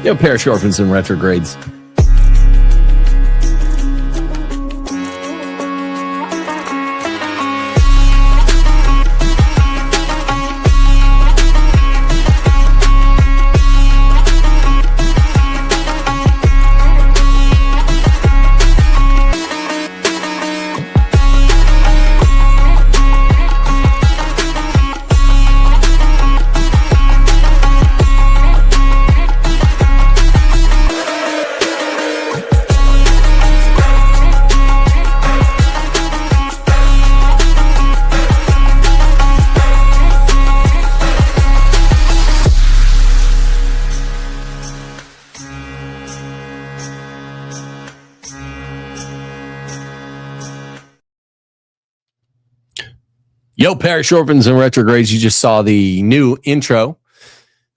Yo, parish orphans and retrogrades. Yo, parish orphans and retrogrades, you just saw the new intro.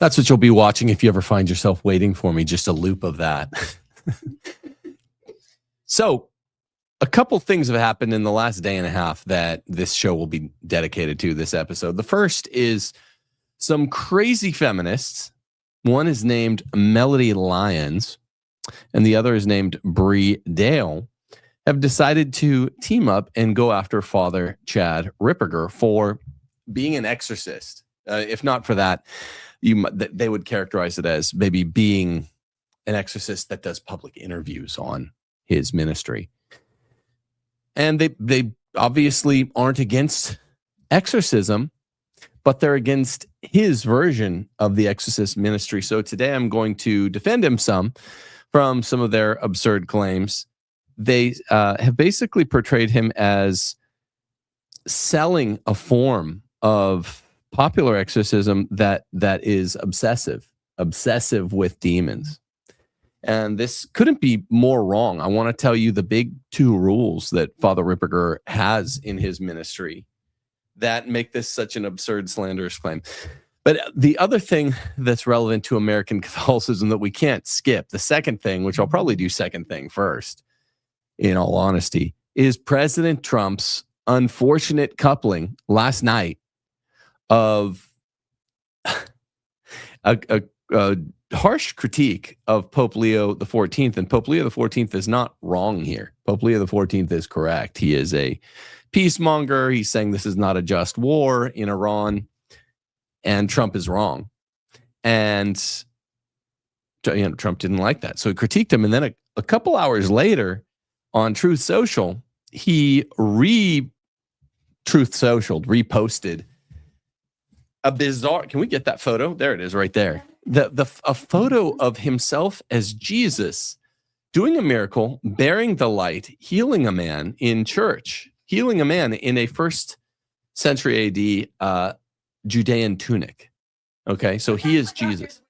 That's what you'll be watching if you ever find yourself waiting for me, just a loop of that. So, a couple things have happened in the last day and a half that this show will be dedicated to, this episode. The first is some crazy feminists. One is named Melody Lyons, and the other is named Bree Dale, have decided to team up and go after Father Chad Ripperger for being an exorcist. If not for that, they would characterize it as maybe being an exorcist that does public interviews on his ministry. And they obviously aren't against exorcism, but they're against his version of the exorcist ministry. So today I'm going to defend him from some of their absurd claims. They have basically portrayed him as selling a form of popular exorcism that is obsessive with demons. And this couldn't be more wrong. I want to tell you the big two rules that Father Ripperger has in his ministry that make this such an absurd, slanderous claim. But the other thing that's relevant to American Catholicism that we can't skip, the second thing, which I'll probably do second thing first, in all honesty, is President Trump's unfortunate coupling last night of a harsh critique of Pope Leo XIV. And Pope Leo XIV is not wrong here. Pope Leo XIV is correct. He is a peacemonger. He's saying this is not a just war in Iran, and Trump is wrong. And Trump didn't like that. So he critiqued him. And then a couple hours later, on Truth Social, he reposted a bizarre. Can we get that photo? There it is, right there. A photo of himself as Jesus doing a miracle, bearing the light, healing a man in church, healing a man in a first century AD Judean tunic. Okay, so he is Jesus.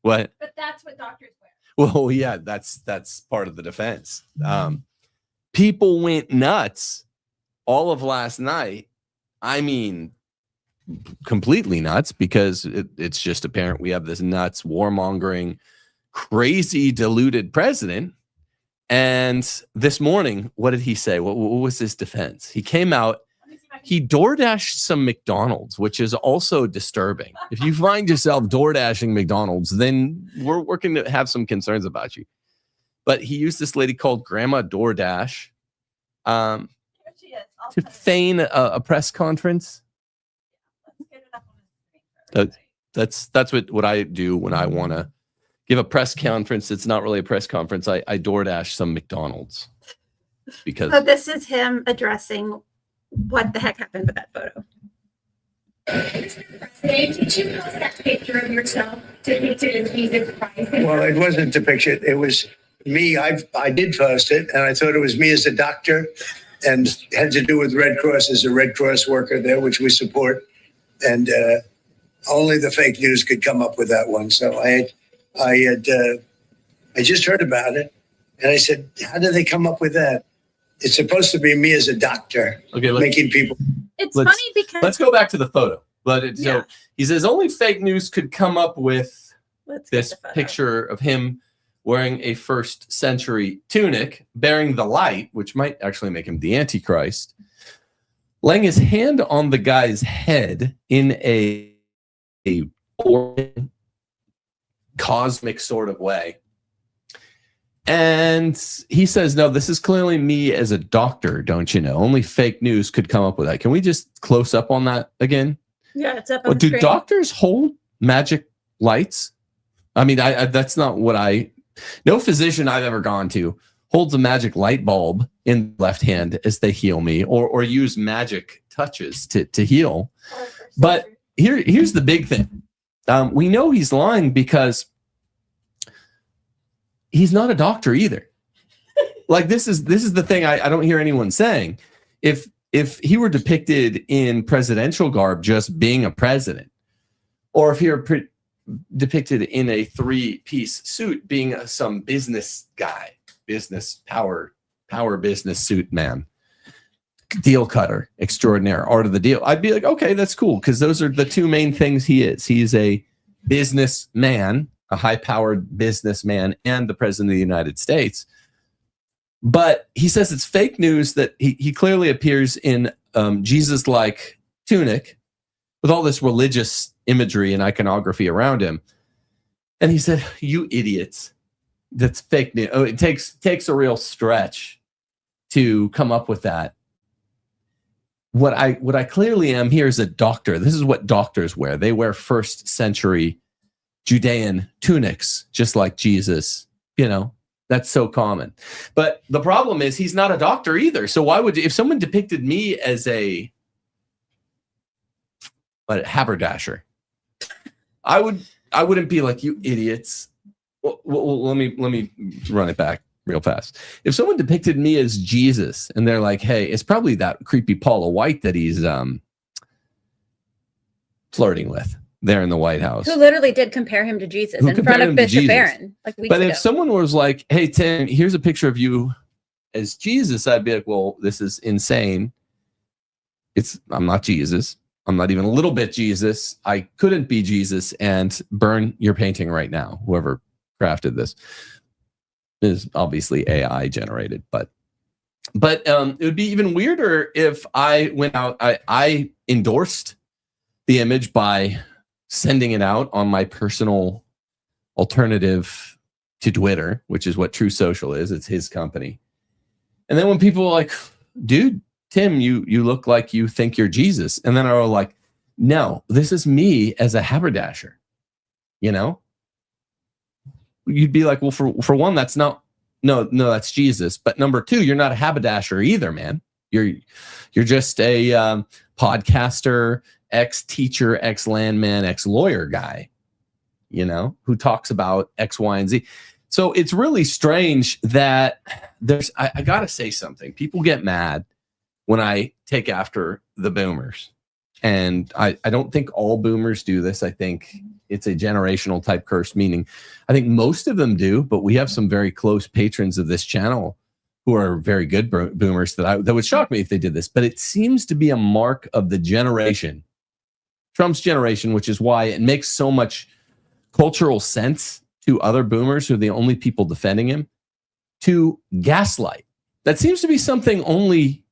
What? But that's what doctors wear. Well, yeah, that's part of the defense. People went nuts all of last night. I mean, completely nuts, because it's just apparent we have this nuts, warmongering, crazy, deluded president. And this morning, what did he say? What was his defense? He came out, he DoorDashed some McDonald's, which is also disturbing. If you find yourself DoorDashing McDonald's, then we're going to have some concerns about you. But he used this lady called Grandma DoorDash to feign a press conference. That's what I do when I want to give a press conference. It's not really a press conference. I DoorDash some McDonald's. Because so this is him addressing what the heck happened with that photo. Did you post that picture of yourself depicted as Jesus Christ? Well, it wasn't depicted. It was me. I did post it, and I thought it was me as a doctor, and had to do with Red Cross as a Red Cross worker there, which we support. And only the fake news could come up with that one. So I just heard about it, and I said, "How did they come up with that?" It's supposed to be me as a doctor, making people. It's funny because let's go back to the photo. But so he says only fake news could come up with this picture of him wearing a first century tunic, bearing the light, which might actually make him the Antichrist, laying his hand on the guy's head in a cosmic sort of way. And he says, no, this is clearly me as a doctor, don't you know? Only fake news could come up with that. Can we just close up on that again? Yeah, it's up on Well, the do screen. doctors hold magic lights? I mean, I that's not what no physician I've ever gone to holds a magic light bulb in the left hand as they heal me, or use magic touches to heal. But here's the big thing. We know he's lying because he's not a doctor either. Like this is the thing I don't hear anyone saying. If he were depicted in presidential garb, just being a president, or if he were depicted in a 3-piece suit, being some business guy, business power business suit man, deal cutter extraordinaire, art of the deal, I'd be like, okay, that's cool, because those are the two main things he is. He's a businessman, a high-powered businessman, and the president of the United States. But he says it's fake news that he clearly appears in Jesus-like tunic with all this religious imagery and iconography around him. And he said, you idiots, that's fake news. Oh, it takes a real stretch to come up with that. What I clearly am here is a doctor. This is what doctors wear. They wear first century Judean tunics, just like Jesus, you know. That's so common. But the problem is he's not a doctor either. So why would, if someone depicted me as a haberdasher, I wouldn't be like, you idiots. Well, let me run it back real fast. If someone depicted me as Jesus and they're like, hey, it's probably that creepy Paula White that he's flirting with there in the White House, Who literally did compare him to Jesus in front of Bishop Barron, like weeks But ago. if someone was like, hey, Tim, here's a picture of you as Jesus, I'd be like, well, this is insane. I'm not Jesus. I'm not even a little bit Jesus. I couldn't be Jesus, and burn your painting right now. Whoever crafted this is obviously AI generated, but it would be even weirder if I went out, I endorsed the image by sending it out on my personal alternative to Twitter, which is what True Social is. It's his company. And then when people are like, dude, Tim, you look like you think you're Jesus. And then I was like, no, this is me as a haberdasher. You know, you'd be like, well, for one, that's not, no, that's Jesus. But number two, you're not a haberdasher either, man. You're just a podcaster, ex-teacher, ex-landman, ex-lawyer guy, you know, who talks about X, Y, and Z. So it's really strange that I got to say something. People get mad when I take after the boomers. And I don't think all boomers do this. I think it's a generational type curse, meaning I think most of them do, but we have some very close patrons of this channel who are very good boomers that would shock me if they did this. But it seems to be a mark of the generation, Trump's generation, which is why it makes so much cultural sense to other boomers who are the only people defending him, to gaslight. That seems to be something only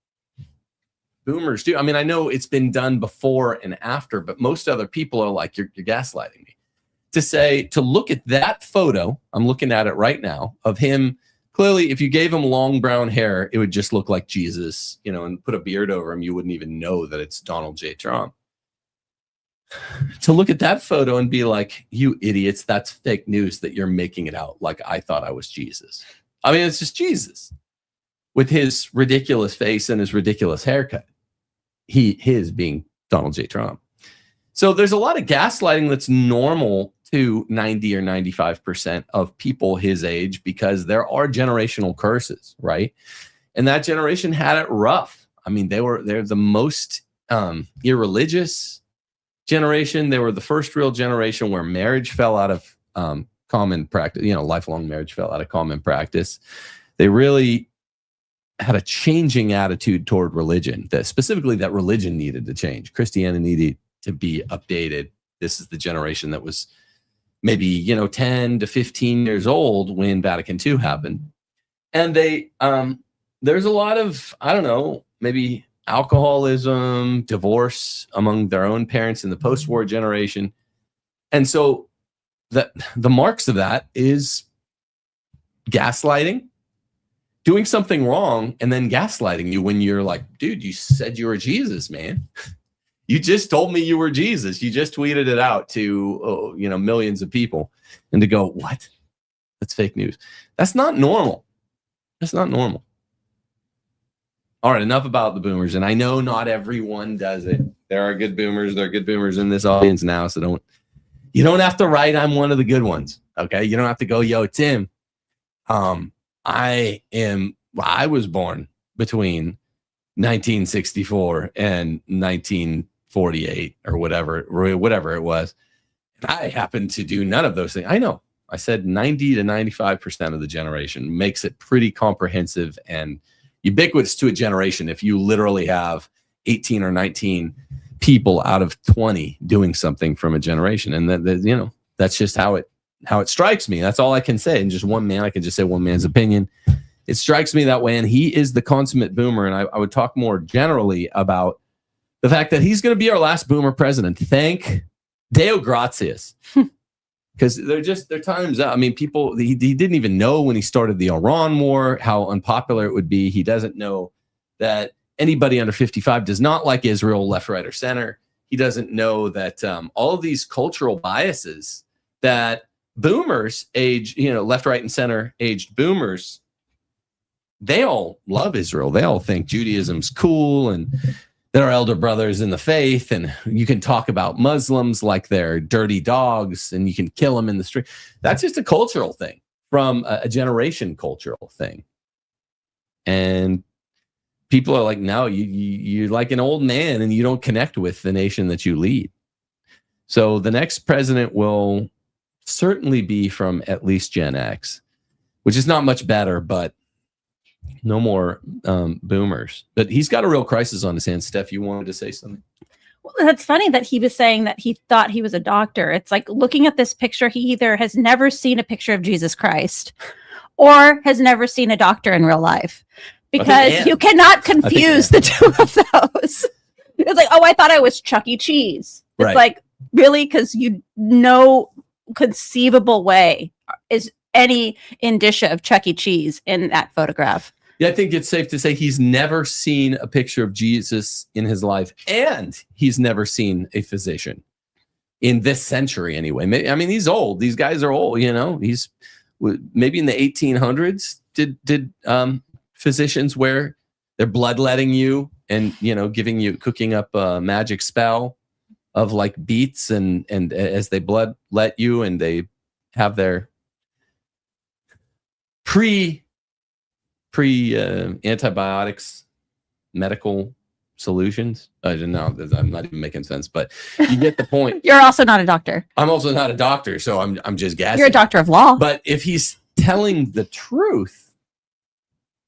boomers do. I mean, I know it's been done before and after, but most other people are like, you're gaslighting me. To look at that photo, I'm looking at it right now, of him. Clearly, if you gave him long brown hair, it would just look like Jesus, you know, and put a beard over him, you wouldn't even know that it's Donald J. Trump. To look at that photo and be like, you idiots, that's fake news that you're making it out like I thought I was Jesus. I mean, it's just Jesus with his ridiculous face and his ridiculous haircut. His being Donald J. Trump. So there's a lot of gaslighting that's normal to 90 or 95% of people his age, because there are generational curses, right? And that generation had it rough. I mean, they're the most irreligious generation. They were the first real generation where marriage fell out of common practice. You know, lifelong marriage fell out of common practice. They really had a changing attitude toward religion, that specifically that religion needed to change. Christianity needed to be updated. This is the generation that was maybe, you know, 10 to 15 years old when Vatican II happened. And they, there's a lot of, I don't know, maybe alcoholism, divorce among their own parents in the post-war generation. And so the marks of that is gaslighting, doing something wrong, and then gaslighting you when you're like, dude, you said you were Jesus, man. You just told me you were Jesus. You just tweeted it out to, millions of people. And to go, what? That's fake news. That's not normal. That's not normal. All right, enough about the boomers. And I know not everyone does it. There are good boomers. There are good boomers in this audience now. So you don't have to write, I'm one of the good ones. Okay. You don't have to go, yo, Tim. I was born between 1964 and 1948 or whatever it was. And I happen to do none of those things. I know. I said 90 to 95% of the generation makes it pretty comprehensive and ubiquitous to a generation if you literally have 18 or 19 people out of 20 doing something from a generation. And that's just how it strikes me. That's all I can say. And just one man, I can just say one man's opinion. It strikes me that way. And he is the consummate boomer. And I would talk more generally about the fact that he's going to be our last boomer president. Thank Deo gratias. Because they're times up. I mean, people, he didn't even know when he started the Iran war how unpopular it would be. He doesn't know that anybody under 55 does not like Israel, left, right, or center. He doesn't know that all of these cultural biases that boomers left, right, and center aged boomers, they all love Israel. They all think Judaism's cool and they're our elder brothers in the faith. And you can talk about Muslims like they're dirty dogs and you can kill them in the street. That's just a cultural thing from a generation cultural thing. And people are like, no, you're like an old man and you don't connect with the nation that you lead. So the next president will certainly be from at least Gen X, which is not much better, but no more boomers. But he's got a real crisis on his hands. Steph, you wanted to say something? Well, that's funny that he was saying that he thought he was a doctor. It's like looking at this picture, he either has never seen a picture of Jesus Christ or has never seen a doctor in real life, because you cannot confuse the two of those. It's like, oh, I thought I was Chuck E. Cheese. It's right. Like, really? Because no conceivable way is any indicia of Chuck E. Cheese in that photograph. Yeah, I think it's safe to say he's never seen a picture of Jesus in his life, and he's never seen a physician in this century anyway. I mean, he's old. These guys are old, He's maybe in the 1800s did physicians where they're bloodletting you and, cooking up a magic spell of like beets and as they bloodlet you and they have their pre antibiotics medical solutions. I don't know. I'm not even making sense, but you get the point. You're also not a doctor. I'm also not a doctor, so I'm just guessing. You're a doctor of law. But if he's telling the truth,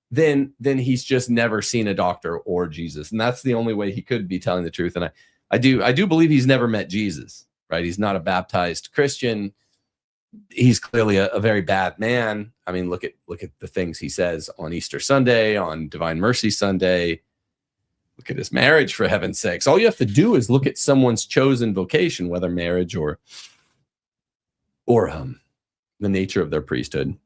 then he's just never seen a doctor or Jesus, and that's the only way he could be telling the truth. And I do believe he's never met Jesus. Right? He's not a baptized Christian. He's clearly a very bad man. I mean, look at the things he says on Easter Sunday, on Divine Mercy Sunday. Look at his marriage, for heaven's sakes. All you have to do is look at someone's chosen vocation, whether marriage or the nature of their priesthood.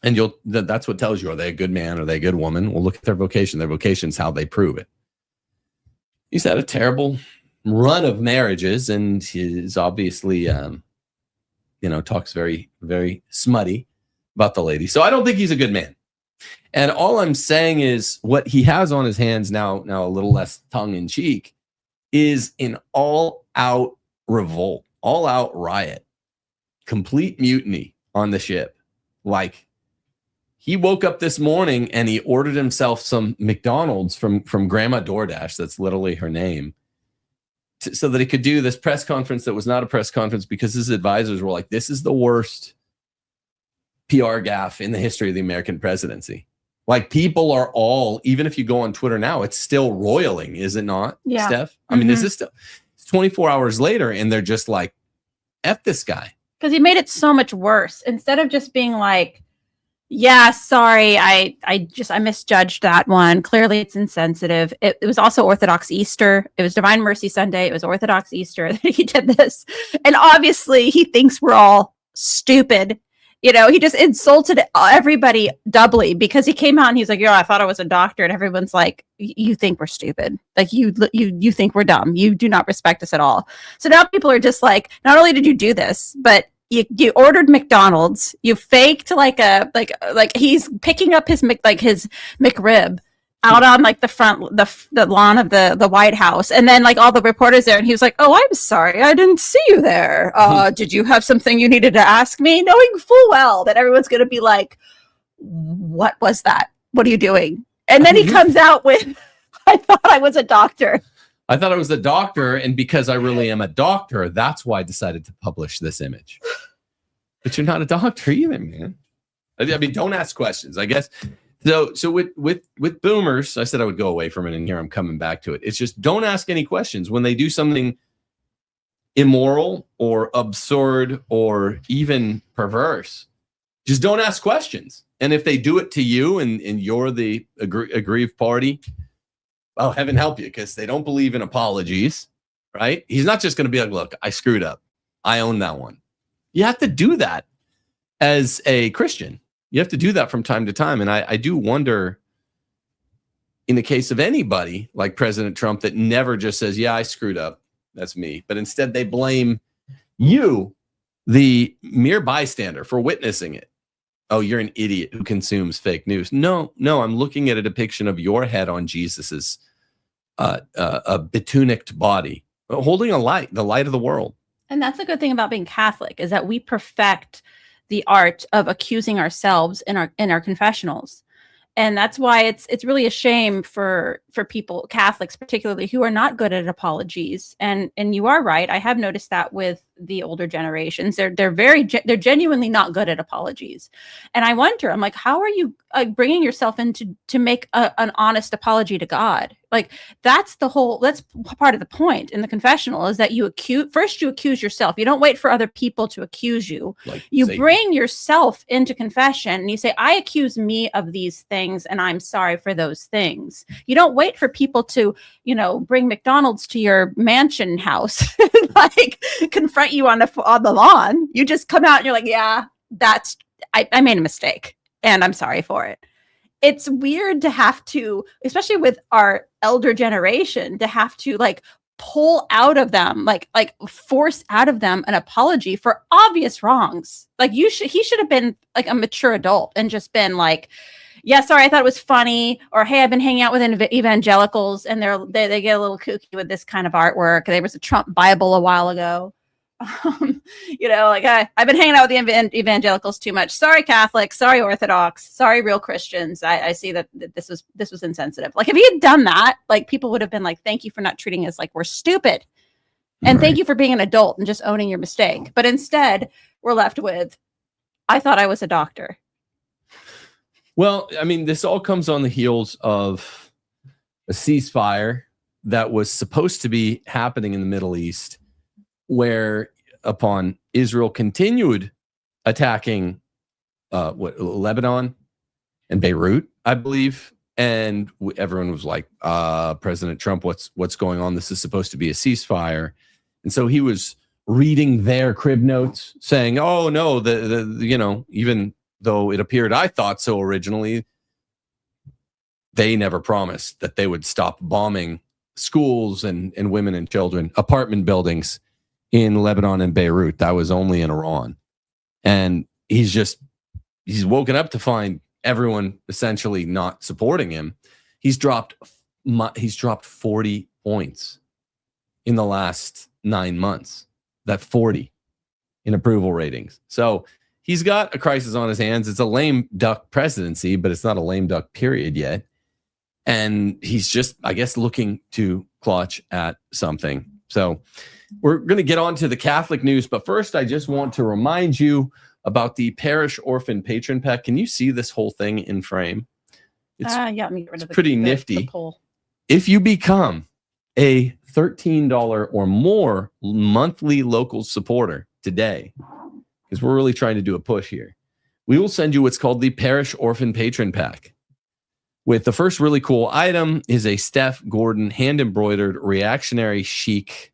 And that's what tells you, are they a good man? Are they a good woman? Well, look at their vocation. Their vocation's how they prove it. He's had a terrible run of marriages, and he's obviously talks very, very smutty about the lady. So I don't think he's a good man. And all I'm saying is what he has on his hands now a little less tongue in cheek, is an all-out revolt, all-out riot, complete mutiny on the ship. Like, he woke up this morning and he ordered himself some McDonald's from Grandma DoorDash. That's literally her name. So that he could do this press conference that was not a press conference, because his advisors were like, this is the worst PR gaffe in the history of the American presidency. Like, people are all, even if you go on Twitter now, it's still roiling, is it not, yeah. Steph? I mean, is this still 24 hours later and they're just like, F this guy. Because he made it so much worse. Instead of just being like, Yeah, sorry. I misjudged that one. Clearly it's insensitive. It was also Orthodox Easter. It was Divine Mercy Sunday. It was Orthodox Easter that he did this. And obviously he thinks we're all stupid. You know, he just insulted everybody doubly because he came out and he's like, "Yo, I thought I was a doctor," and everyone's like, "You think we're stupid? Like you think we're dumb? You do not respect us at all." So now people are just like, not only did you do this, but you ordered McDonald's. You faked like he's picking up his McRib out on like the lawn of the White House, and then like all the reporters there, and he was like, "Oh, I'm sorry, I didn't see you there. Did you have something you needed to ask me?" Knowing full well that everyone's going to be like, "What was that? What are you doing?" And then he comes out with, "I thought I was a doctor." I thought I was a doctor, and because I really am a doctor, that's why I decided to publish this image. But you're not a doctor either, man. I mean, don't ask questions, I guess. So with boomers, I said I would go away from it, and here I'm coming back to it. It's just don't ask any questions when they do something immoral or absurd or even perverse. Just don't ask questions. And if they do it to you and you're the aggrieved party, well, heaven help you, because they don't believe in apologies, right? He's not just going to be like, "Look, I screwed up. I own that one." You have to do that as a Christian. You have to do that from time to time. And I do wonder, in the case of anybody like President Trump, that never just says, "Yeah, I screwed up. That's me." But instead they blame you, the mere bystander, for witnessing it. "Oh, you're an idiot who consumes fake news." No, I'm looking at a depiction of your head on Jesus's a betunicked body, holding a light, the light of the world. And that's a good thing about being Catholic, is that we perfect the art of accusing ourselves in our confessionals. And that's why it's really a shame for people, Catholics particularly, who are not good at apologies. And you are right. I have noticed that with the older generations. They're genuinely not good at apologies. And I wonder, I'm like, how are you bringing yourself into to make an honest apology to God? Like that's part of the point in the confessional, is that you accuse yourself. You don't wait for other people to accuse you. Like you Satan. Bring yourself into confession and you say, "I accuse me of these things and I'm sorry for those things." You don't wait for people to, bring McDonald's to your mansion house, like confront you on the lawn. You just come out and you're like, "Yeah, I made a mistake and I'm sorry for it." It's weird to have to, especially with our elder generation, to have to like pull out of them, like force out of them an apology for obvious wrongs. Like he should have been like a mature adult and just been like, "Yeah, sorry, I thought it was funny," or, "Hey, I've been hanging out with evangelicals and they get a little kooky with this kind of artwork. There was a Trump Bible a while ago." I've been hanging out with the evangelicals too much. Sorry, Catholics. Sorry, Orthodox. Sorry, real Christians. I see that this was insensitive. Like if he had done that, like people would have been like, "Thank you for not treating us like we're stupid. And Thank you for being an adult and just owning your mistake." But instead we're left with, "I thought I was a doctor." Well, I mean, this all comes on the heels of a ceasefire that was supposed to be happening in the Middle East, where upon Israel continued attacking Lebanon and Beirut, I believe, and everyone was like, "President Trump, what's going on? This is supposed to be a ceasefire." And so he was reading their crib notes, saying, "Oh no, even though it appeared I thought so originally, they never promised that they would stop bombing schools and women and children, apartment buildings in Lebanon and Beirut. That was only in Iran." And he's woken up to find everyone essentially not supporting him. He's dropped 40 points in the last 9 months. That 40 in approval ratings. So he's got a crisis on his hands. It's a lame duck presidency, but it's not a lame duck period yet. And he's just, I guess, looking to clutch at something. So we're going to get on to the Catholic news, but first I just want to remind you about the Parish Orphan Patron Pack. Can you see this whole thing in frame? It's pretty nifty. The poll. If you become a $13 or more monthly local supporter today, because we're really trying to do a push here, we will send you what's called the Parish Orphan Patron Pack. With the first really cool item is a Steph Gordon hand-embroidered reactionary chic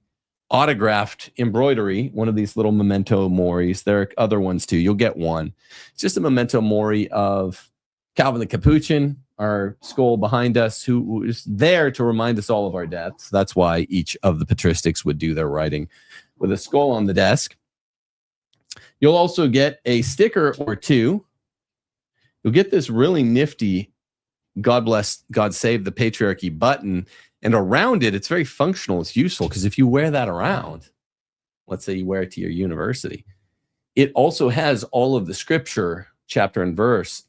autographed embroidery, one of these little memento moris. There are other ones too. You'll get one. It's just a memento mori of Calvin the Capuchin, our skull behind us, who is there to remind us all of our deaths. That's why each of the patristics would do their writing with a skull on the desk. You'll also get a sticker or two. You'll get this really nifty God bless, God save the patriarchy button. And around it, it's very functional. It's useful because if you wear that around, let's say you wear it to your university, it also has all of the scripture, chapter and verse,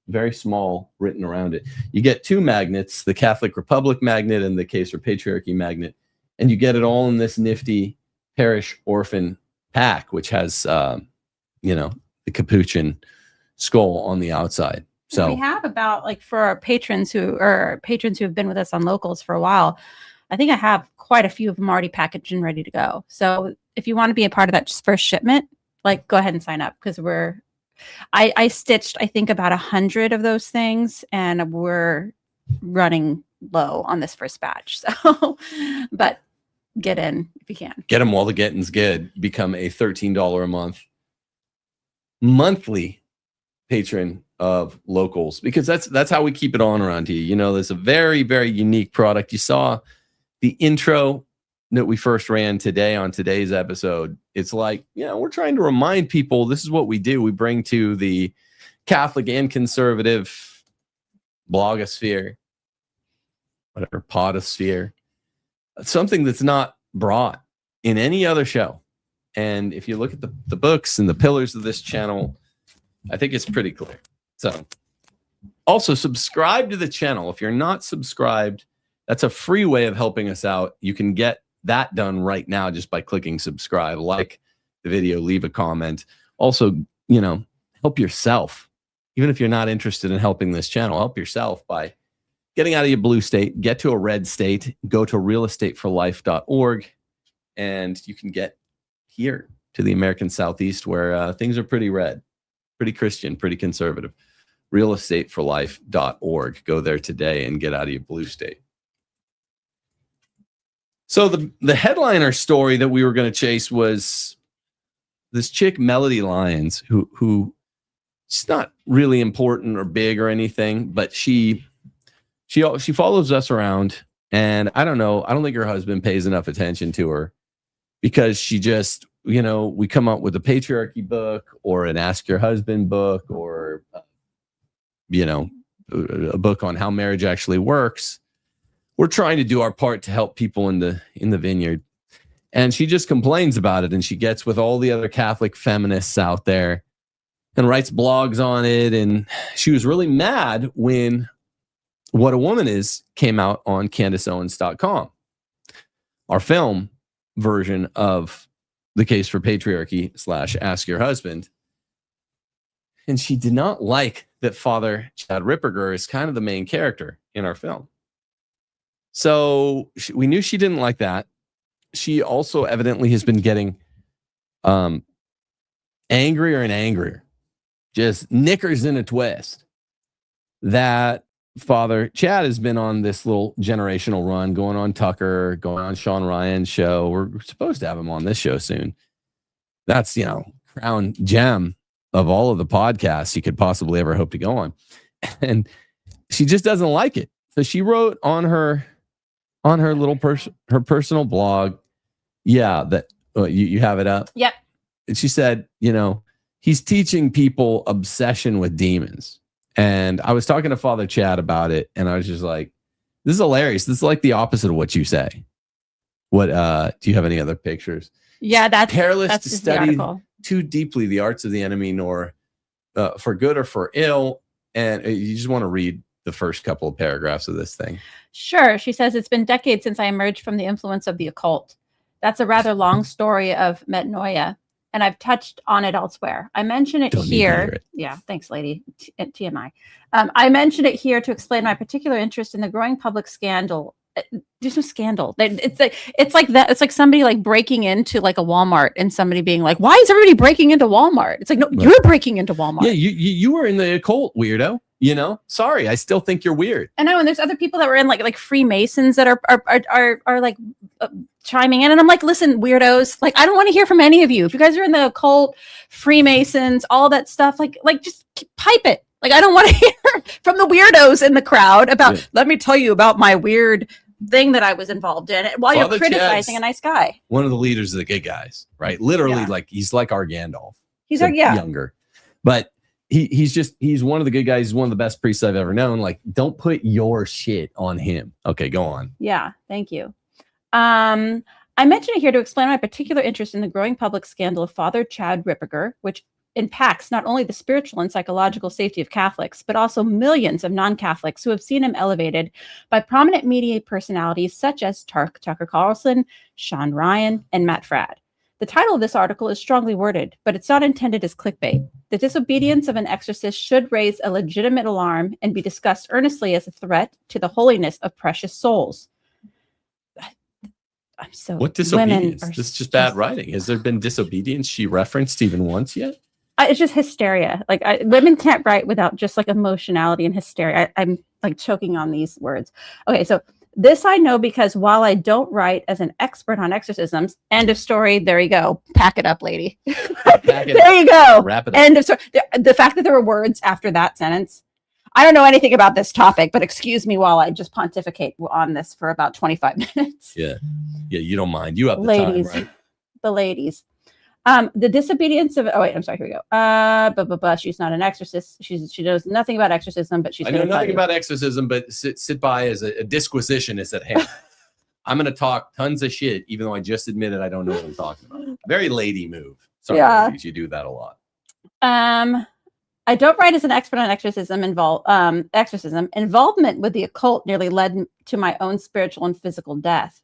very small, written around it. You get two magnets, the Catholic Republic magnet and the Case for Patriarchy magnet, and you get it all in this nifty parish orphan pack, which has, the Capuchin skull on the outside. So we have about, like, for our patrons who have been with us on Locals for a while, I think I have quite a few of them already packaged and ready to go. So if you want to be a part of that first shipment, like, go ahead and sign up, because I stitched, I think, about 100 of those things, and we're running low on this first batch. So, but get in if you can. Get them while the getting's good. Become a $13 a month monthly patron of Locals, because that's how we keep it on around here. There's a very, very unique product. You saw the intro that we first ran today on today's episode. It's like, we're trying to remind people this is what we do. We bring to the Catholic and conservative blogosphere, whatever, podosphere, something that's not brought in any other show. And if you look at the books and the pillars of this channel, I think it's pretty clear. So also subscribe to the channel. If you're not subscribed, that's a free way of helping us out. You can get that done right now just by clicking subscribe, like the video, leave a comment. Also, help yourself. Even if you're not interested in helping this channel, help yourself by getting out of your blue state, get to a red state, go to realestateforlife.org, and you can get here to the American Southeast, where things are pretty red, pretty Christian, pretty conservative. realestateforlife.org. Go there today and get out of your blue state. So the headliner story that we were going to chase was this chick, Melody Lyons, who she's not really important or big or anything, but she follows us around, and I don't know. I don't think her husband pays enough attention to her, because she just, we come up with a patriarchy book or an Ask Your Husband book, or a book on how marriage actually works. We're trying to do our part to help people in the vineyard. And she just complains about it, and she gets with all the other Catholic feminists out there and writes blogs on it. And she was really mad when What a Woman Is came out on CandaceOwens.com, our film version of The Case for Patriarchy / Ask Your Husband. And she did not like that Father Chad Ripperger is kind of the main character in our film. So we knew she didn't like that. She also evidently has been getting angrier and angrier, just knickers in a twist, that Father Chad has been on this little generational run, going on Tucker, going on Sean Ryan's show. We're supposed to have him on this show soon. That's, crown gem of all of the podcasts you could possibly ever hope to go on. And she just doesn't like it. So she wrote on her little her personal blog, that you have it up. Yep. And she said, he's teaching people obsession with demons. And I was talking to Father Chad about it, and I was just like, this is hilarious. This is like the opposite of what you say. What do you have any other pictures? Yeah, that's perilous to just the study article. Too deeply the arts of the enemy, nor for good or for ill. And you just want to read the first couple of paragraphs of this thing. Sure. She says, it's been decades since I emerged from the influence of the occult. That's a rather long story of metanoia, and I've touched on it elsewhere. I mention it Don't need to here. hear it. Yeah, thanks, lady. TMI. I mentioned it here to explain my particular interest in the growing public scandal do some scandal. It's like that. It's like somebody like breaking into like a Walmart and somebody being like, "Why is everybody breaking into Walmart?" It's like, no, Right. you're breaking into Walmart. Yeah, you were in the occult, weirdo. You know, sorry, I still think you're weird. I know, and there's other people that were in like Freemasons that are like chiming in, and I'm like, listen, weirdos, like I don't want to hear from any of you. If you guys are in the occult, Freemasons, all that stuff, like just pipe it. Like I don't want to hear from the weirdos in the crowd about. Let me tell you about my weird thing that I was involved in while Father you're criticizing Chad's a nice guy. One of the leaders of the good guys, right? Literally, Yeah. like he's like our Gandalf. He's except like, yeah. younger, but he's one of the good guys. He's one of the best priests I've ever known. Like, don't put your shit on him. Okay, go on. Yeah, thank you. I mention it here to explain my particular interest in the growing public scandal of Father Chad Ripperger, which impacts not only the spiritual and psychological safety of Catholics, but also millions of non-Catholics who have seen him elevated by prominent media personalities such as Tucker Carlson, Sean Ryan, and Matt Fradd. The title of this article is strongly worded, but it's not intended as clickbait. The disobedience of an exorcist should raise a legitimate alarm and be discussed earnestly as a threat to the holiness of precious souls. I'm so. What disobedience? This is just bad writing. Has there been disobedience she referenced even once yet? It's just hysteria. Like women can't write without just like emotionality and hysteria. I'm like choking on these words. Okay, so this I know because while I don't write as an expert on exorcisms, end of story. There you go. Pack it up, lady. There you go. Wrap it up. End of story. The fact that there were words after that sentence. I don't know anything about this topic, but excuse me while I just pontificate on this for about 25 minutes. Yeah, you don't mind. You have the Ladies, time, right? The ladies. The disobedience of I'm sorry, here we go. She's not an exorcist. She knows nothing about exorcism, but she's I know nothing about exorcism, but sit by as a disquisitionist at hand. I'm gonna talk tons of shit, even though I just admitted I don't know what I'm talking about. Very lady move. Sorry, ladies, you do that a lot. I don't write as an expert on exorcism. Involvement with the occult nearly led to my own spiritual and physical death.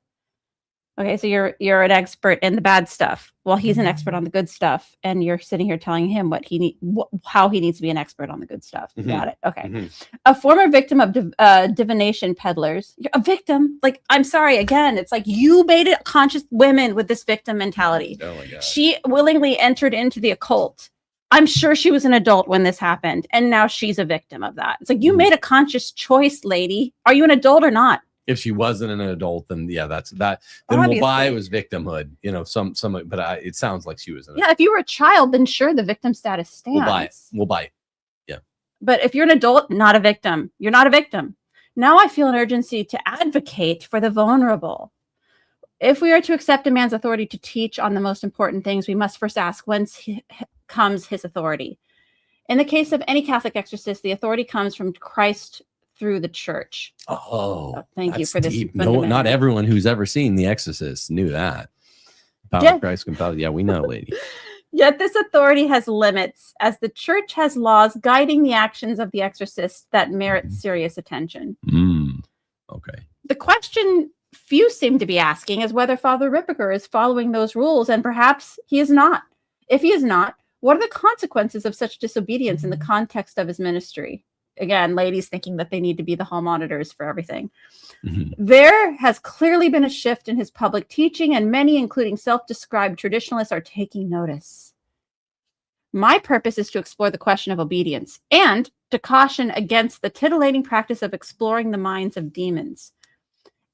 Okay, so you're an expert in the bad stuff. Well, he's an expert on the good stuff, and you're sitting here telling him how he needs to be an expert on the good stuff. Mm-hmm. Got it. Okay. Mm-hmm. A former victim of divination peddlers. You're a victim. Like, I'm sorry. Again, it's like you made it conscious women with this victim mentality. Oh my God. She willingly entered into the occult. I'm sure she was an adult when this happened, and now she's a victim of that. It's like you made a conscious choice, lady. Are you an adult or not? If she wasn't an adult, then yeah, that's that. Then Obviously. we'll buy it was victimhood. You know, but it sounds like she was an Yeah, if you were a child, then sure, the victim status stands. We'll buy it. Yeah. But if you're an adult, not a victim. You're not a victim. Now I feel an urgency to advocate for the vulnerable. If we are to accept a man's authority to teach on the most important things, we must first ask whence comes his authority. In the case of any Catholic exorcist, the authority comes from Christ through the church. Thank you for this. No, not everyone who's ever seen The Exorcist knew that. Power of Christ compelled. Yeah, we know, lady. Yet this authority has limits, as the church has laws guiding the actions of the exorcist that merit serious attention. Okay. The question few seem to be asking is whether Father Ripperger is following those rules, and perhaps he is not. If he is not, what are the consequences of such disobedience in the context of his ministry? Again, ladies thinking that they need to be the hall monitors for everything. Mm-hmm. There has clearly been a shift in his public teaching, and many, including self-described traditionalists, are taking notice. My purpose is to explore the question of obedience and to caution against the titillating practice of exploring the minds of demons,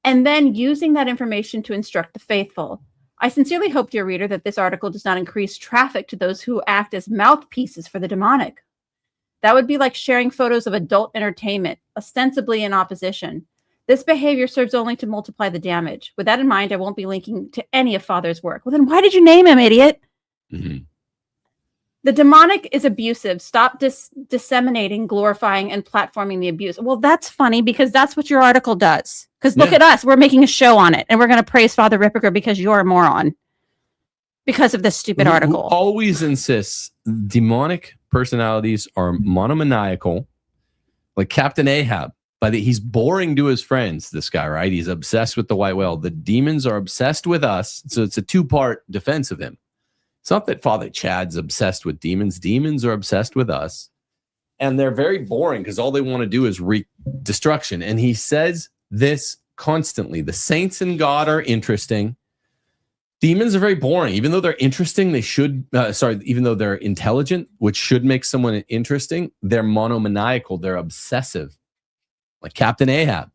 and then using that information to instruct the faithful. I sincerely hope, dear reader, that this article does not increase traffic to those who act as mouthpieces for the demonic. That would be like sharing photos of adult entertainment, ostensibly in opposition. This behavior serves only to multiply the damage. With that in mind, I won't be linking to any of Father's work. Well, then why did you name him, idiot? Mm-hmm. The demonic is abusive. Stop disseminating, glorifying, and platforming the abuse. Well, that's funny because that's what your article does. Because look at us. We're making a show on it, and we're going to praise Father Ripperger because you're a moron. Because of this stupid article. Who always insists demonic personalities are monomaniacal, like Captain Ahab. He's boring to his friends, this guy, right? He's obsessed with the white whale. The demons are obsessed with us. So it's a two-part defense of him. It's not that Father Chad's obsessed with demons. Demons are obsessed with us. And they're very boring because all they want to do is wreak destruction. And he says this constantly. The saints in God are interesting. Demons are very boring. Even though they're interesting, they should, even though they're intelligent, which should make someone interesting, they're monomaniacal. They're obsessive, like Captain Ahab.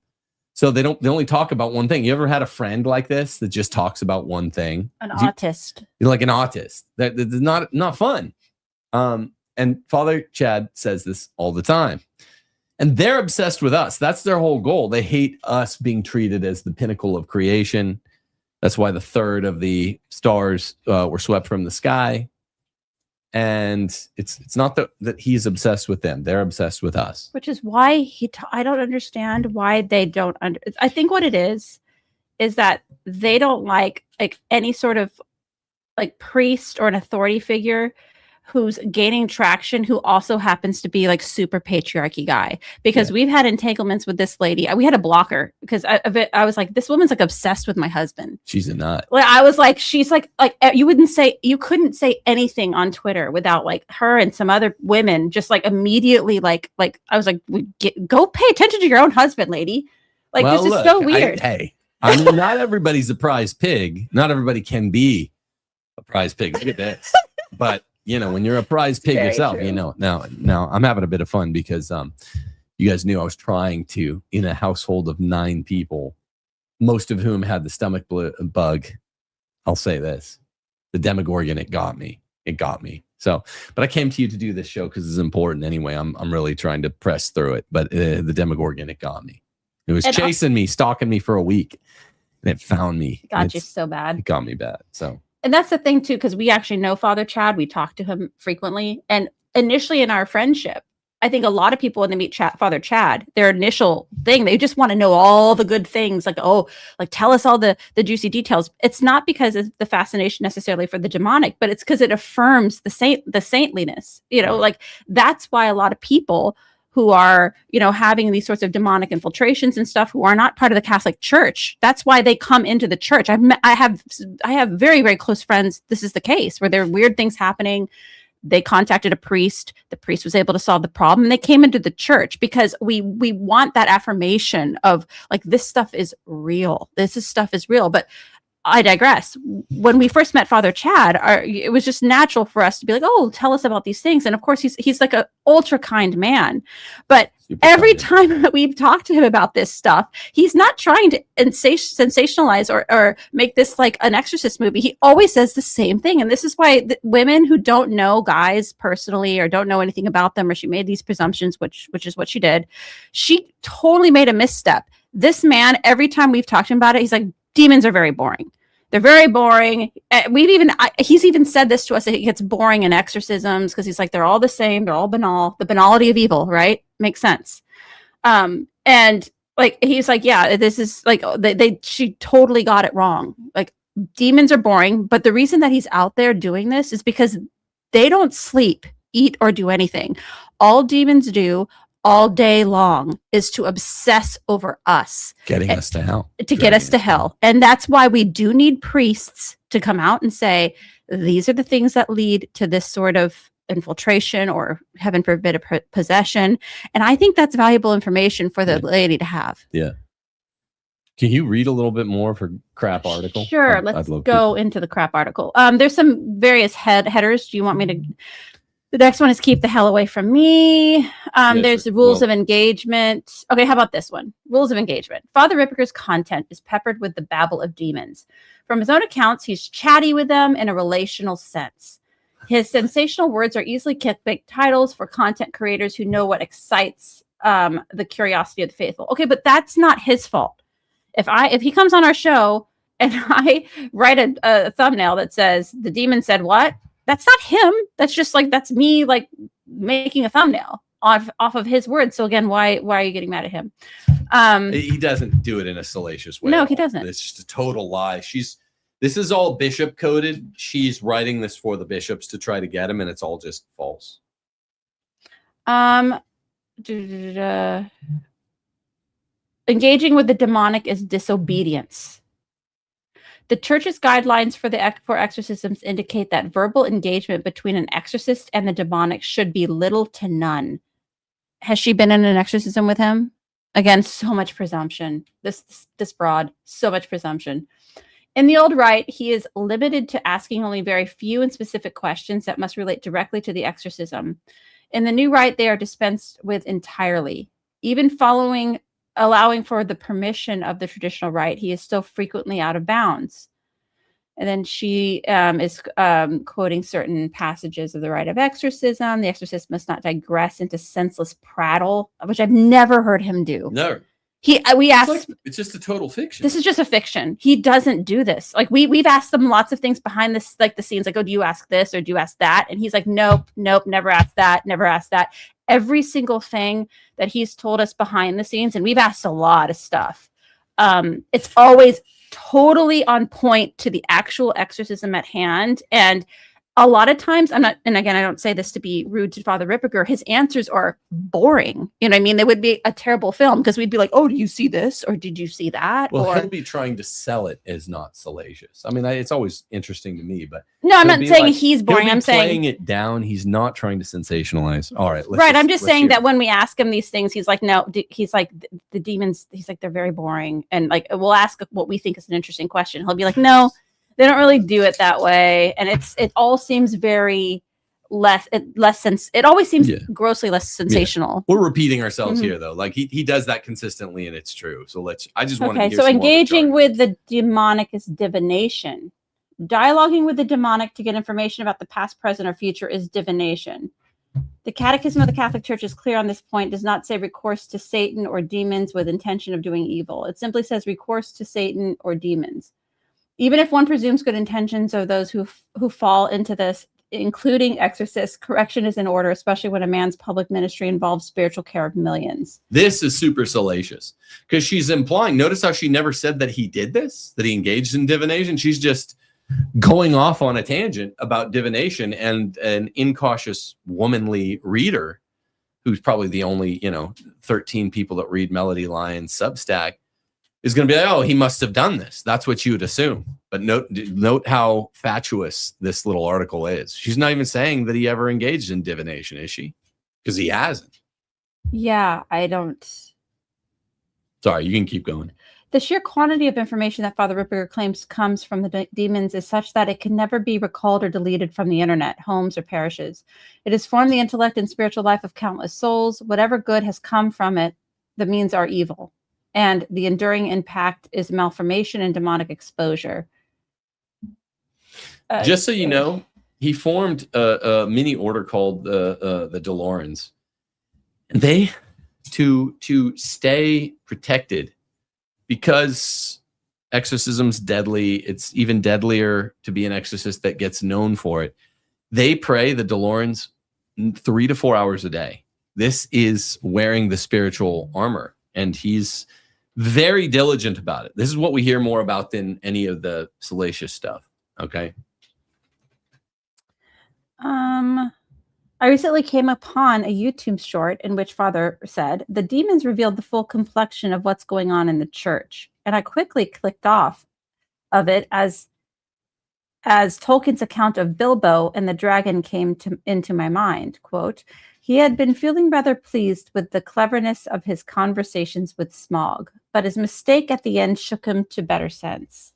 So they only talk about one thing. You ever had a friend like this that just talks about one thing? An autist. You're like an autist. That's not fun. And Father Chad says this all the time. And they're obsessed with us. That's their whole goal. They hate us being treated as the pinnacle of creation. That's why the third of the stars were swept from the sky. And it's not that he's obsessed with them. They're obsessed with us. Which is why I don't understand why they don't I think what it is that they don't like any sort of like priest or an authority figure who's gaining traction, who also happens to be like super patriarchy guy. Because we've had entanglements with this lady. We had to block her because I was like, this woman's like obsessed with my husband. She's a nut. Like I was like, she's like you couldn't say anything on Twitter without like her and some other women just like immediately like I was like, go pay attention to your own husband, lady. Like, well, this is so weird. I mean, not everybody's a prize pig. Not everybody can be a prize pig. Look at this. But you know, when you're a prize pig yourself, you know, now I'm having a bit of fun because you guys knew I was trying to, in a household of 9 people, most of whom had the stomach bug. I'll say this, the Demogorgon, it got me. So, but I came to you to do this show because it's important anyway. I'm really trying to press through it, but the Demogorgon, it got me. It was chasing me, stalking me for a week, and it found me. Got you so bad. It got me bad. So. And that's the thing, too, because we actually know Father Chad. We talk to him frequently. And initially in our friendship, I think a lot of people when they meet Father Chad, their initial thing, they just want to know all the good things. Like, oh, like tell us all the juicy details. It's not because of the fascination necessarily for the demonic, but it's because it affirms the saintliness. You know, like that's why a lot of people who are, you know, having these sorts of demonic infiltrations and stuff, who are not part of the Catholic Church. That's why they come into the church. I have very, very close friends. This is the case where there are weird things happening. They contacted a priest. The priest was able to solve the problem. And they came into the church because we want that affirmation of like, this stuff is real. Stuff is real. But I digress. When we first met Father Chad, it was just natural for us to be like, oh, tell us about these things. And of course, he's like an ultra kind man. But every time that we've talked to him about this stuff, he's not trying to sensationalize or make this like an Exorcist movie. He always says the same thing. And this is why women who don't know guys personally or don't know anything about them, or she made these presumptions, which is what she did, she totally made a misstep. This man, every time we've talked to him about it, he's like, demons are very boring. They're very boring. He's even said this to us, that it gets boring in exorcisms because he's like, they're all the same. They're all banal. The banality of evil, right? Makes sense. And like, he's like, yeah, this is like, she totally got it wrong. Like demons are boring. But the reason that he's out there doing this is because they don't sleep, eat, or do anything. All demons do all day long is to obsess over us, getting us to hell, get us to hell. And that's why we do need priests to come out and say, these are the things that lead to this sort of infiltration or, heaven forbid, a possession. And I think that's valuable information for the lady to have. Yeah. Can you read a little bit more of her crap article? Sure. Let's go into the crap article. There's some various headers. Do you want me to... The next one is keep the hell away from me. There's the rules of engagement. Okay, how about this one? Rules of engagement. Father Ripperger's content is peppered with the babble of demons. From his own accounts, he's chatty with them in a relational sense. His sensational words are easily clickbait titles for content creators who know what excites the curiosity of the faithful. Okay, but that's not his fault. If he comes on our show and I write a thumbnail that says, the demon said what? That's not him. That's just like, that's me like making a thumbnail off of his words. So again, why are you getting mad at him? He doesn't do it in a salacious way. No, he doesn't. It's just a total lie. This is all bishop coded. She's writing this for the bishops to try to get him, and it's all just false. Engaging with the demonic is disobedience. The church's guidelines for exorcisms indicate that verbal engagement between an exorcist and the demonic should be little to none. Has she been in an exorcism with him? Again, so much presumption. This broad, so much presumption. In the old rite, he is limited to asking only very few and specific questions that must relate directly to the exorcism. In the new rite, they are dispensed with entirely. Even allowing for the permission of the traditional rite, he is still frequently out of bounds. And then she is quoting certain passages of the rite of exorcism. The exorcist must not digress into senseless prattle, which I've never heard him do. No. We asked. It's just a total fiction. This is just a fiction. He doesn't do this. Like we've asked him lots of things behind this, like the scenes. Like, oh, do you ask this or do you ask that? And he's like, nope, never asked that, never asked that. Every single thing that he's told us behind the scenes, and we've asked a lot of stuff. It's always totally on point to the actual exorcism at hand. And a lot of times and again, I don't say this to be rude to Father Ripperger, his answers are boring. You know what I mean? They would be a terrible film because we'd be like, oh, do you see this? Or did you see that? Well, or he'll be trying to sell it as not salacious. I mean, it's always interesting to me, but no, I'm he'll not be saying like- he's boring. he'll be I'm saying playing it down. He's not trying to sensationalize. All right. right. I'm just let's saying hear that it. when we ask him these things, he's like, no, he's like the demons. He's like, they're very boring. And like, we'll ask what we think is an interesting question. He'll be like, no, they don't really do it that way. And it all seems very it always seems Yeah. grossly less sensational. We're repeating ourselves Mhm. here, though. Like he does that consistently, and it's true. So I just want to Okay, hear so some more of the engaging jargon. with the demonic is divination. Dialoguing with the demonic to get information about the past, present, or future is divination. The Catechism of the Catholic Church is clear on this point, does not say recourse to Satan or demons with intention of doing evil. It simply says recourse to Satan or demons. Even if one presumes good intentions of those who fall into this, including exorcists, correction is in order, especially when a man's public ministry involves spiritual care of millions. This is super salacious because she's implying, notice how she never said that he did this, that he engaged in divination. She's just going off on a tangent about divination, and an incautious womanly reader who's probably the only, 13 people that read Melody Lyon's Substack is going to be like, oh, he must have done this. That's what you would assume. But note how fatuous this little article is. She's not even saying that he ever engaged in divination, is she? Because he hasn't. Yeah, I don't. Sorry, you can keep going. The sheer quantity of information that Father Ripperger claims comes from the demons is such that it can never be recalled or deleted from the internet, homes, or parishes. It has formed the intellect and spiritual life of countless souls. Whatever good has come from it, the means are evil. And the enduring impact is malformation and demonic exposure. Just so you know, he formed a mini order called the DeLorens. And they, to stay protected, because exorcism's deadly, it's even deadlier to be an exorcist that gets known for it. They pray the DeLorens 3 to 4 hours a day. This is wearing the spiritual armor, and he's very diligent about it. This is what we hear more about than any of the salacious stuff. Okay. I recently came upon a YouTube short in which Father said, the demons revealed the full complexion of what's going on in the church. And I quickly clicked off of it as Tolkien's account of Bilbo and the dragon came into my mind. Quote, he had been feeling rather pleased with the cleverness of his conversations with Smaug, but his mistake at the end shook him to better sense.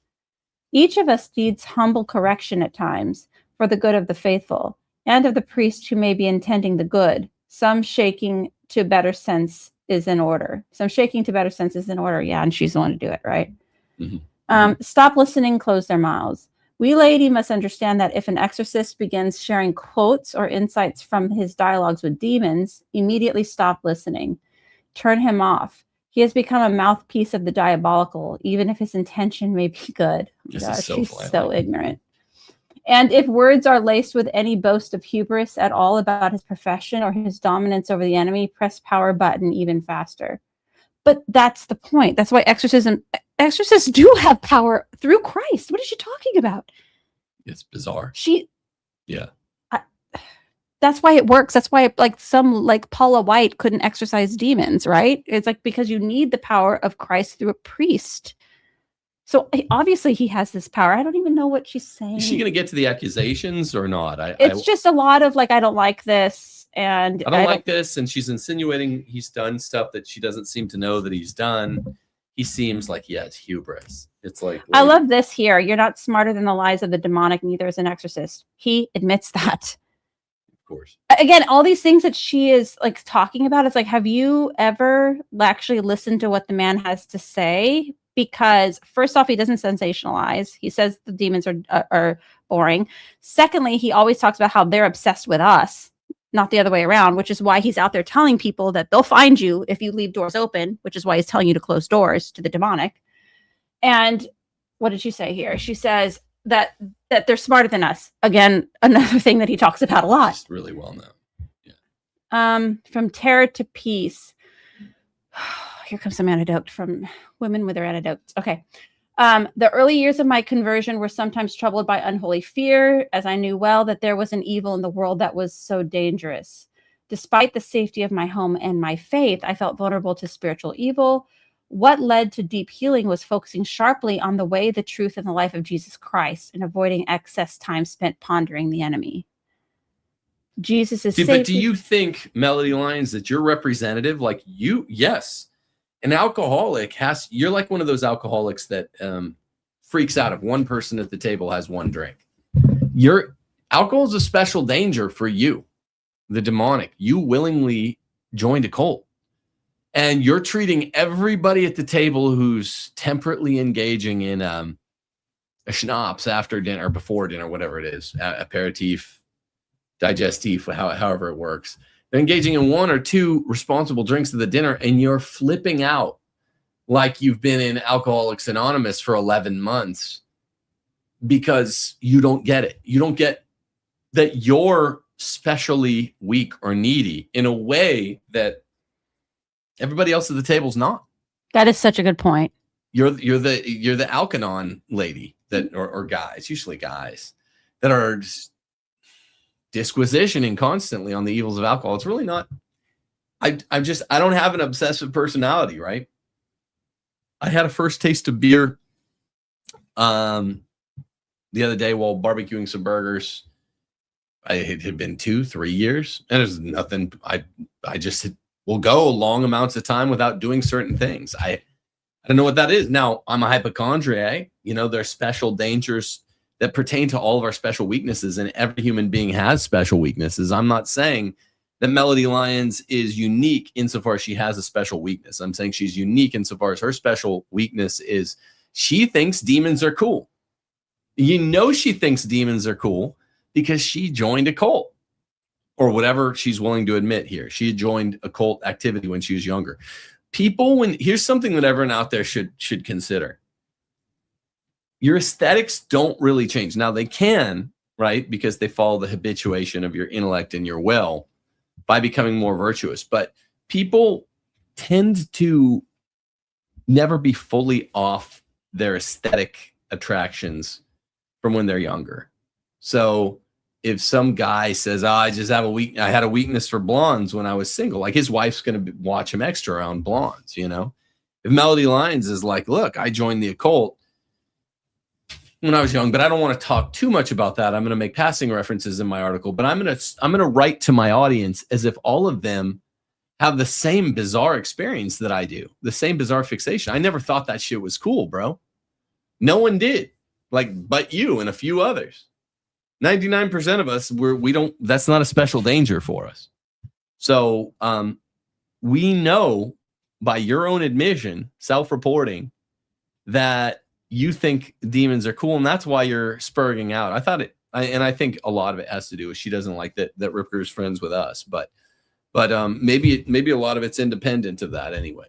Each of us needs humble correction at times for the good of the faithful and of the priest who may be intending the good. Some shaking to better sense is in order. Yeah, and she's the one to do it, right? Mm-hmm. Stop listening, close their mouths. We laity must understand that if an exorcist begins sharing quotes or insights from his dialogues with demons, immediately stop listening. Turn him off. He has become a mouthpiece of the diabolical, even if his intention may be good. She's so ignorant. And if words are laced with any boast of hubris at all about his profession or his dominance over the enemy, press power button even faster. But that's the point. That's why exorcists do have power through Christ. What is she talking about? It's bizarre. Yeah. That's why it works. That's why Paula White couldn't exorcise demons, right? It's like because you need the power of Christ through a priest. So obviously he has this power. I don't even know what she's saying. Is she going to get to the accusations or not? It's just a lot of like, I don't like this. and I don't like this. And she's insinuating he's done stuff that she doesn't seem to know that he's done. He seems like he has hubris. It's like, I love this here. You're not smarter than the lies of the demonic, neither is an exorcist. He admits that. Of course. Again, all these things that she is like talking about, it's like, have you ever actually listened to what the man has to say? Because first off, he doesn't sensationalize. He says the demons are boring. Secondly, he always talks about how they're obsessed with us, not the other way around, which is why he's out there telling people that they'll find you if you leave doors open, which is why he's telling you to close doors to the demonic. And what did she say here? She says that they're smarter than us. Again, another thing that he talks about a lot. Just really well known. Yeah. From terror to peace. Here comes some antidote from women with their antidotes. Okay. The early years of my conversion were sometimes troubled by unholy fear, as I knew well that there was an evil in the world that was so dangerous. Despite the safety of my home and my faith, I felt vulnerable to spiritual evil. What led to deep healing was focusing sharply on the way, the truth, and the life of Jesus Christ, and avoiding excess time spent pondering the enemy. Jesus is But do you think, Melody Lyons, that you're representative? Like you, yes. An alcoholic you're like one of those alcoholics that freaks out if one person at the table has one drink. Alcohol is a special danger for you, the demonic. You willingly joined a cult. And you're treating everybody at the table who's temperately engaging in a schnapps after dinner, or before dinner, whatever it is, aperitif, digestif, however it works. They're engaging in one or two responsible drinks at the dinner, and you're flipping out like you've been in Alcoholics Anonymous for 11 months because you don't get it. You don't get that you're specially weak or needy in a way that everybody else at the table's not. That is such a good point. You're the Alkanon lady that, or guys, usually guys, that are just disquisitioning constantly on the evils of alcohol. It's really not. I don't have an obsessive personality, right? I had a first taste of beer the other day while barbecuing some burgers. It had been 2-3 years, and there's nothing. I just will go long amounts of time without doing certain things. I don't know what that is. Now, I'm a hypochondriac. You know, there's special dangers that pertain to all of our special weaknesses, and every human being has special weaknesses. I'm not saying that Melody Lyons is unique insofar as she has a special weakness. I'm saying she's unique insofar as her special weakness is she thinks demons are cool. You know, she thinks demons are cool because she joined a cult, or whatever she's willing to admit here. She had joined a cult activity when she was younger. Here's something that everyone out there should consider. Your aesthetics don't really change. Now they can, right? Because they follow the habituation of your intellect and your will by becoming more virtuous. But people tend to never be fully off their aesthetic attractions from when they're younger. So if some guy says, I had a weakness for blondes when I was single, like his wife's going to watch him extra on blondes, you know? If Melody Lyons is like, look, I joined the occult when I was young, but I don't want to talk too much about that. I'm going to make passing references in my article, but I'm going to write to my audience as if all of them have the same bizarre experience that I do, the same bizarre fixation. I never thought that shit was cool, bro. No one did, but you and a few others. 99% of us, that's not a special danger for us. So we know by your own admission, self-reporting, that you think demons are cool, and that's why you're spurging out. I think a lot of it has to do with she doesn't like that Ripperger's friends with us, but maybe a lot of it's independent of that anyway.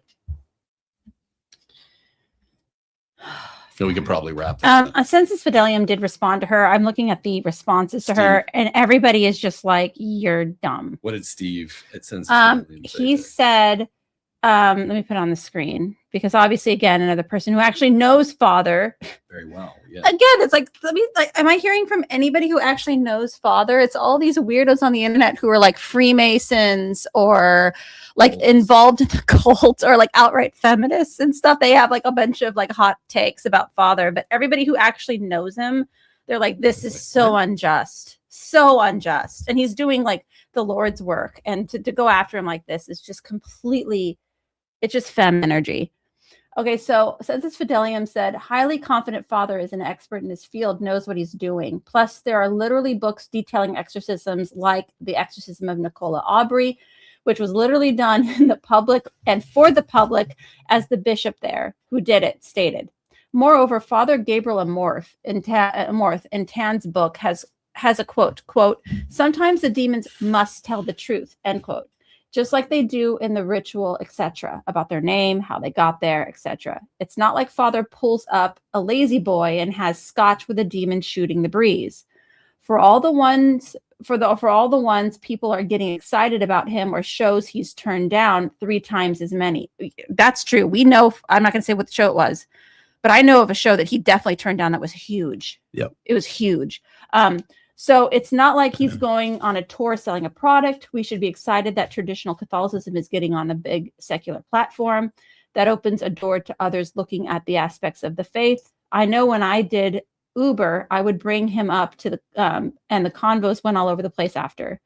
So we could probably wrap that up. Census Fidelium did respond to her. I'm looking at the responses to her, and everybody is just like, you're dumb. What did Steve at Census Fidelium say? He said, let me put it on the screen, because obviously, again, another person who actually knows Father very well. Yeah. Again, it's like, am I hearing from anybody who actually knows Father? It's all these weirdos on the internet who are like Freemasons or like involved in the cult or like outright feminists and stuff. They have like a bunch of like hot takes about Father, but everybody who actually knows him, they're like, this is so unjust. so unjust. And he's doing like the Lord's work. And to go after him like this is just completely, it's just femme energy. Okay, so Sensus Fidelium said, highly confident father is an expert in his field, knows what he's doing. Plus, there are literally books detailing exorcisms like the exorcism of Nicola Aubry, which was literally done in the public and for the public as the bishop there who did it stated. Moreover, Father Gabriel Amorth in Tan's book has a quote, sometimes the demons must tell the truth, end quote. Just like they do in the ritual, etc., about their name, how they got there, etc. It's not like Father pulls up a lazy boy and has scotch with a demon shooting the breeze. For all the ones people are getting excited about him or shows he's turned down 3 times as many. That's true. We know, I'm not going to say what show it was, but I know of a show that he definitely turned down that was huge. Yep. It was huge. So it's not like he's going on a tour selling a product. We should be excited that traditional Catholicism is getting on a big secular platform that opens a door to others looking at the aspects of the faith. I know when I did Uber, I would bring him up to the, and the convos went all over the place after.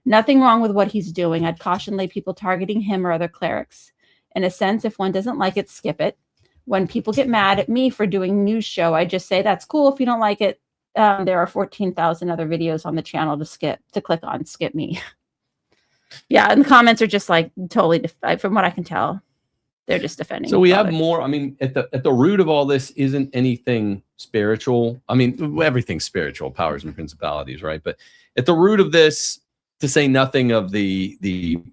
Nothing wrong with what he's doing. I'd caution lay people targeting him or other clerics. In a sense, if one doesn't like it, skip it. When people get mad at me for doing news show, I just say, that's cool. If you don't like it, there are 14,000 other videos on the channel to click on, skip me. Yeah, and the comments are just like totally, from what I can tell, they're just defending. So we have more. I mean, at the root of all this isn't anything spiritual. I mean, everything's spiritual, powers and principalities, right? But at the root of this, to say nothing of the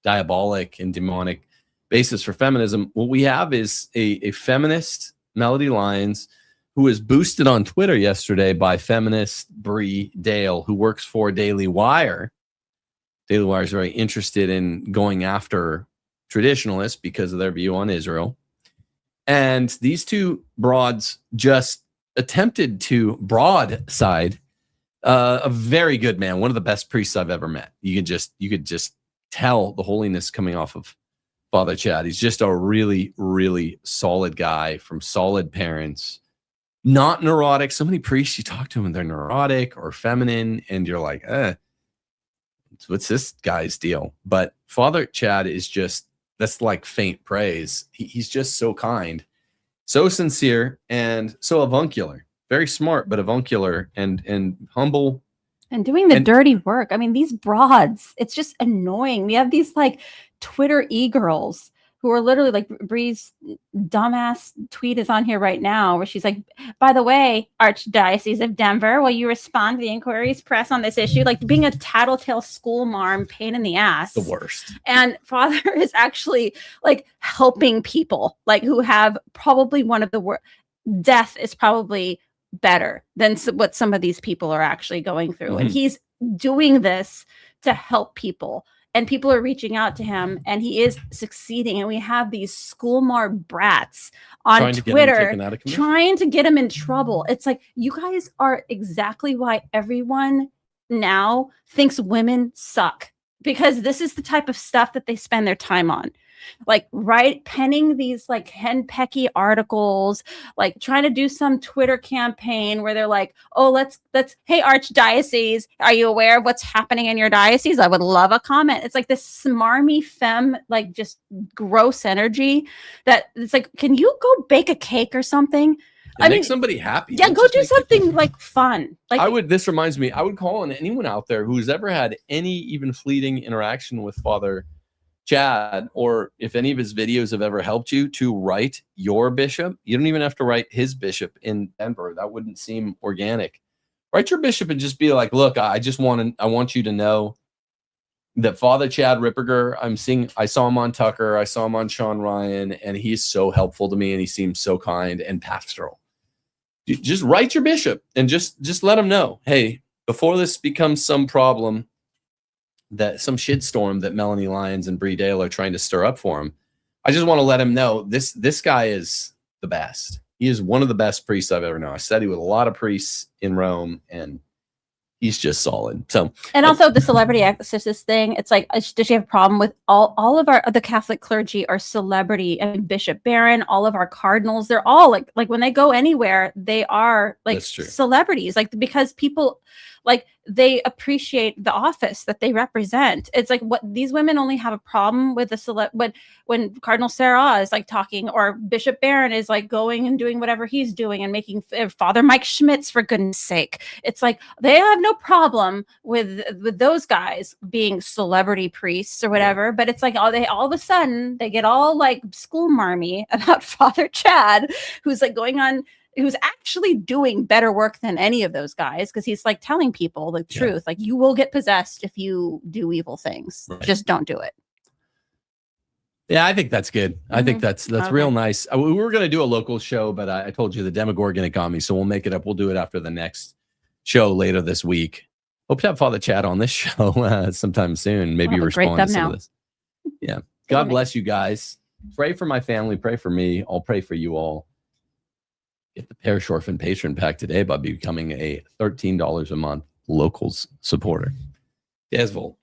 diabolic and demonic basis for feminism, what we have is a feminist, Melody Lyons, who was boosted on Twitter yesterday by feminist Bree Dale, who works for Daily Wire. Daily Wire is very interested in going after traditionalists because of their view on Israel. And these two broads just attempted to broadside a very good man, one of the best priests I've ever met. You could just tell the holiness coming off of Father Chad. He's just a really, really solid guy from solid parents. Not neurotic. So many priests, you talk to them and they're neurotic or feminine, and you're like, what's this guy's deal? But Father Chad is just, that's like faint praise. He's just so kind, so sincere, and so avuncular. Very smart, but avuncular and humble. And doing the dirty work. I mean, these broads, it's just annoying. We have these like Twitter e-girls who are literally like, Bree's dumbass tweet is on here right now where she's like, by the way, Archdiocese of Denver, will you respond to the inquiries press on this issue? Like being a tattletale school marm, pain in the ass. The worst. And Father is actually like helping people like who have probably one of the worst. Death is probably better than what some of these people are actually going through. Mm-hmm. And he's doing this to help people. And people are reaching out to him, and he is succeeding. And we have these schoolmar brats on Twitter trying to get him in trouble. It's like, you guys are exactly why everyone now thinks women suck, because this is the type of stuff that they spend their time on. Like penning these like henpecky articles, like trying to do some Twitter campaign where they're like, oh, let's hey, Archdiocese, are you aware of what's happening in your diocese? I would love a comment. It's like this smarmy femme, like just gross energy that it's like, can you go bake a cake or something? I mean, make somebody happy. Yeah, go do something like fun. Like this reminds me, I would call on anyone out there who's ever had any even fleeting interaction with Father Chad, or if any of his videos have ever helped you, to write your bishop. You don't even have to write his bishop in Denver. That wouldn't seem organic. Write your bishop and just be like, look, I want you to know that Father Chad Ripperger, I saw him on Tucker, I saw him on Sean Ryan, and he's so helpful to me, and he seems so kind and pastoral. You just write your bishop and just let him know, hey, before this becomes some problem, that some shitstorm that Melanie Lyons and Bree Dale are trying to stir up for him, I just want to let him know this guy is the best. He is one of the best priests I've ever known. I studied with a lot of priests in Rome, and he's just solid. So, And also the celebrity exorcist thing. It's like, does she have a problem with all of the Catholic clergy are celebrity, and Bishop Barron, all of our cardinals, they're all like when they go anywhere, they are like That's true. celebrities, like because people like they appreciate the office that they represent. It's like what these women only have a problem with when Cardinal Sarah is like talking, or Bishop Barron is like going and doing whatever he's doing and making Father Mike Schmitz, for goodness sake. It's like they have no problem with those guys being celebrity priests or whatever, but it's like all of a sudden they get all like school marmy about Father Chad, who's like going on, who's actually doing better work than any of those guys, because he's like telling people the truth, like you will get possessed if you do evil things. Right. Just don't do it. Yeah, I think that's good. I think that's Okay. real nice. We were going to do a local show, but I told you the Demogorgon got me, so we'll make it up. We'll do it after the next show later this week. Hope to have Father Chad on this show sometime soon. Maybe We'll have a great respond to some thumbnail. of this. Yeah. God bless you guys. Pray for my family. Pray for me. I'll pray for you all. Get the Parish Orphan Patron Pack today by becoming a $13 a month locals supporter. Desvold.